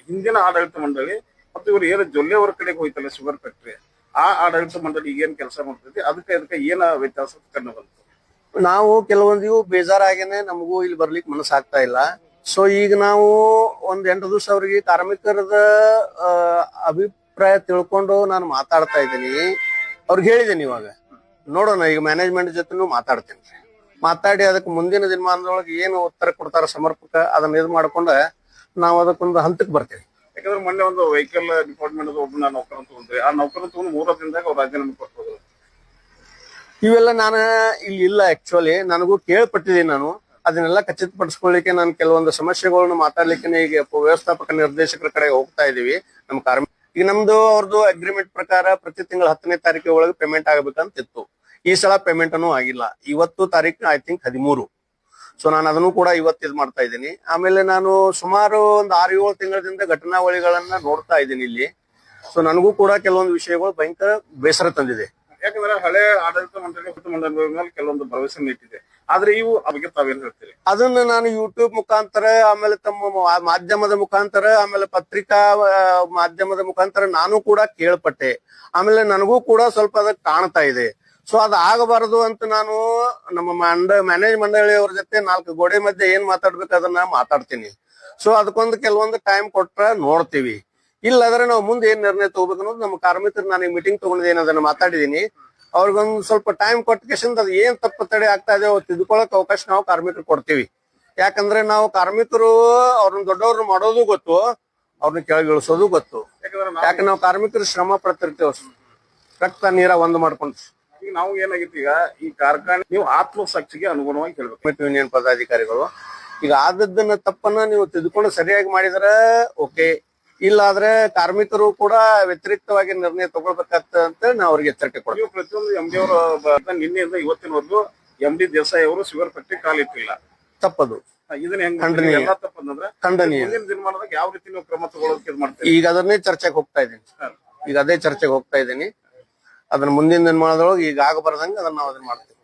ಹಿಂದಿನ ಆಡಳಿತ ಮಂಡಳಿ ಮತ್ತು ಇವರು ಏನು ಜೊಲ್ಲೆ ಅವರ ಕಡೆಗೆ ಹೋಯ್ತಲ್ಲ ಶುಗರ್ ಫ್ಯಾಕ್ಟ್ರಿ, ಆ ಆಡಳಿತ ಮಂಡಳಿ ಏನ್ ಕೆಲಸ ಮಾಡ್ತೈತಿ, ಅದಕ್ಕೆ ಏನ ವ್ಯತ್ಯಾಸ ಕಂಡು ಬಂತು? ನಾವು ಕೆಲವೊಂದು ಬೇಜಾರಾಗೇನೆ ನಮಗೂ ಇಲ್ಲಿ ಬರ್ಲಿಕ್ಕೆ ಮನಸ್ಸಾಗ್ತಾ ಇಲ್ಲ. ಸೊ ಈಗ ನಾವು ಒಂದ್ 8 ದಿವಸ ಅವ್ರಿಗೆ ಕಾರ್ಮಿಕರದ ಅಭಿಪ್ರಾಯ ತಿಳ್ಕೊಂಡು ನಾನು ಮಾತಾಡ್ತಾ ಇದ್ದೀನಿ. ಅವ್ರಿಗೆ ಹೇಳಿದ್ದೀನಿ ಇವಾಗ ನೋಡೋಣ, ಈಗ ಮ್ಯಾನೇಜ್ಮೆಂಟ್ ಜೊತೆನೂ ಮಾತಾಡ್ತೀನಿ. ಮಾತಾಡಿ ಅದಕ್ಕೆ ಮುಂದಿನ ದಿನಮಾನದೊಳಗೆ ಏನು ಉತ್ತರ ಕೊಡ್ತಾರ ಸಮರ್ಪಕ, ಅದನ್ನ ಇದು ಮಾಡ್ಕೊಂಡ ನಾವು ಅದಕ್ಕೊಂದು ಹಂತಕ್ಕೆ ಬರ್ತೇವೆ. ಯಾಕಂದ್ರೆ ಮೊನ್ನೆ ಒಂದು ವೆಹಿಕಲ್ ಡಿಪಾರ್ಟ್ಮೆಂಟ್ ಒಬ್ಬನ ನೌಕರನ್ ತಗೊಂಡ್ರಿ, ಆ ನೌಕರನ್ ತಗೊಂಡು 3 ದಿನದಾಗ ಅವ್ರು ರಾಜೀನಾಮೆ ಕೊಟ್ಟು ಇವೆಲ್ಲ ನಾನು ಇಲ್ಲಿ ಇಲ್ಲ. ಆಕ್ಚುಲಿ ನನಗೂ ಕೇಳ್ಪಟ್ಟಿದ್ದೀನಿ. ನಾನು ಅದನ್ನೆಲ್ಲ ಖಚಿತಪಡಿಸ್ಕೊಳ್ಳಿಕ್ಕೆ ನಾನು ಕೆಲವೊಂದು ಸಮಸ್ಯೆಗಳನ್ನ ಮಾತಾಡ್ಲಿಕ್ಕೆ ಈಗ ವ್ಯವಸ್ಥಾಪಕ ನಿರ್ದೇಶಕರ ಕಡೆ ಹೋಗ್ತಾ ಇದೀವಿ. ನಮ್ಮ ಕಾರ್ಮಿಕ ಈಗ ನಮ್ದು ಅವ್ರದ್ದು ಅಗ್ರಿಮೆಂಟ್ ಪ್ರಕಾರ ಪ್ರತಿ ತಿಂಗಳ 10ನೇ ತಾರೀಕಿಗೆ ಒಳಗೆ ಪೇಮೆಂಟ್ ಆಗಬೇಕಂತ ಇತ್ತು. ಈ ಸಲ ಪೇಮೆಂಟ್ ಅನ್ನು ಆಗಿಲ್ಲ. ಇವತ್ತು ತಾರೀಕು ಐ ಥಿಂಕ್ 13. ಸೊ ನಾನು ಅದನ್ನು ಕೂಡ ಇವತ್ತು ಇದು ಮಾಡ್ತಾ ಇದ್ದೀನಿ. ಆಮೇಲೆ ನಾನು ಸುಮಾರು ಒಂದು 6-7 ತಿಂಗಳಿಂದ ಘಟನಾವಳಿಗಳನ್ನ ನೋಡ್ತಾ ಇದ್ದೀನಿ ಇಲ್ಲಿ. ಸೊ ನನಗೂ ಕೂಡ ಕೆಲವೊಂದು ವಿಷಯಗಳು ಭಯಂಕರ ಬೇಸರ ತಂದಿದೆ. ಯಾಕಂದ್ರೆ ಹಳೆ ಆಡಳಿತ ಮಂಡಳಿ ಮೇಲೆ ಕೆಲವೊಂದು ಭರವಸೆ ನೀಟ್ಟಿದೆ, ಆದ್ರೆ ಇವು ಬಗ್ಗೆ ತಾವೇನ್ ಹೇಳ್ತೀರಿ? ಅದನ್ನ ನಾನು ಯೂಟ್ಯೂಬ್ ಮುಖಾಂತರ, ಆಮೇಲೆ ತಮ್ಮ ಮಾಧ್ಯಮದ ಮುಖಾಂತರ, ಆಮೇಲೆ ಪತ್ರಿಕಾ ಮಾಧ್ಯಮದ ಮುಖಾಂತರ ನಾನು ಕೂಡ ಕೇಳ್ಪಟ್ಟೆ. ಆಮೇಲೆ ನನಗೂ ಕೂಡ ಸ್ವಲ್ಪ ಅದಕ್ಕೆ ಕಾಣ್ತಾ ಇದೆ. ಸೊ ಅದ್ ಆಗಬಾರದು ಅಂತ ನಾನು ನಮ್ಮ ಮ್ಯಾನೇಜ್ ಮಂಡಳಿಯವ್ರ ಜೊತೆ 4 ಗೋಡೆ ಮಧ್ಯೆ ಏನ್ ಮಾತಾಡ್ಬೇಕು ಅದನ್ನ ಮಾತಾಡ್ತೀನಿ. ಸೊ ಅದಕ್ಕೊಂದು ಕೆಲವೊಂದು ಟೈಮ್ ಕೊಟ್ರ ನೋಡ್ತೀವಿ. ಇಲ್ಲಾದ್ರೆ ನಾವು ಮುಂದೆ ಏನ್ ನಿರ್ಣಯ ತಗೋಬೇಕು ಅನ್ನೋದು ನಮ್ಮ ಕಾರ್ಮಿಕರು, ನಾನು ಈ ಮೀಟಿಂಗ್ ತಗೊಂಡಿದ್ದೇನೆ, ಅದನ್ನ ಮಾತಾಡಿದೀನಿ. ಅವ್ರಿಗೊಂದು ಸ್ವಲ್ಪ ಟೈಮ್ ಕೊಟ್ಟಕೆಸಿಂದ ಅದು ಏನ್ ತಪ್ಪು ತಡೆ ಆಗ್ತಾ ಇದೆ ತಿದ್ದುಕೊಳ್ಳಕ್ ಅವಕಾಶ ನಾವು ಕಾರ್ಮಿಕರು ಕೊಡ್ತೀವಿ. ಯಾಕಂದ್ರೆ ನಾವು ಕಾರ್ಮಿಕರು ಅವ್ರನ್ನ ದೊಡ್ಡವ್ರನ್ನ ಮಾಡೋದು ಗೊತ್ತು, ಅವ್ರನ್ನ ಕೆಳಗಿಳಿಸೋದು ಗೊತ್ತು. ಯಾಕೆ ನಾವು ಕಾರ್ಮಿಕರು ಶ್ರಮ ಪಡ್ತಿರ್ತೇವೆ, ರಕ್ತ ನೀರ ಒಂದು ಮಾಡ್ಕೊಂಡು. ಈಗ ನಾವು ಏನಾಗಿತ್ತು, ಈಗ ಈ ಕಾರ್ಖಾನೆ ನೀವು ಆತ್ಮಸಾಕ್ಷಿಗೆ ಅನುಗುಣವಾಗಿ ಹೇಳ್ಬೇಕು. ಯೂನಿಯನ್ ಪದಾಧಿಕಾರಿಗಳು ಈಗ ಆದದ್ದನ್ನ ತಪ್ಪನ್ನ ನೀವು ತಿದ್ದುಕೊಂಡು ಸರಿಯಾಗಿ ಮಾಡಿದ್ರೆ ಓಕೆ, ಇಲ್ಲಾದ್ರೆ ಕಾರ್ಮಿಕರು ಕೂಡ ವ್ಯತಿರಿಕ್ತವಾಗಿ ನಿರ್ಣಯ ತಗೊಳ್ಬೇಕಾಗ್ತದೆ ಅಂತ ನಾವು ಅವ್ರಿಗೆ ಎಚ್ಚರಿಕೆ ಕೊಡ್ತೀವಿ. ಪ್ರತಿಯೊಂದು MD ಅವರು ನಿನ್ನೆಯಿಂದ ಇವತ್ತಿನವರೆಗೂ MD ದೇಸಾಯಿ ಅವರು ಶುಗರ್ ಫ್ಯಾಕ್ಟ್ರಿ ಕಾಲಿಟ್ಟಿಲ್ಲ, ತಪ್ಪದು. ಇದನ್ನ ಹೆಂಗ್ ತಪ್ಪಂದ್ರೆ ಖಂಡನೀಯ. ಮುಂದಿನ ದಿನಮಾನದಾಗ ಯಾವ ರೀತಿ ನೀವು ಕ್ರಮ ತಗೊಳ್ಳೋಕೆ ಮಾಡ್ತೀವಿ? ಈಗ ಅದನ್ನೇ ಚರ್ಚೆಗೆ ಹೋಗ್ತಾ ಇದ್ದೀನಿ. ಈಗ ಅದೇ ಚರ್ಚೆಗೆ ಹೋಗ್ತಾ ಇದ್ದೀನಿ. ಅದನ್ನ ಮುಂದಿನ ದಿನಮಾನದೊಳಗೆ ಈಗ ಆಗಬಾರ್ದಂಗೆ ಅದನ್ನ ನಾವು ಅದನ್ನ ಮಾಡ್ತೀವಿ.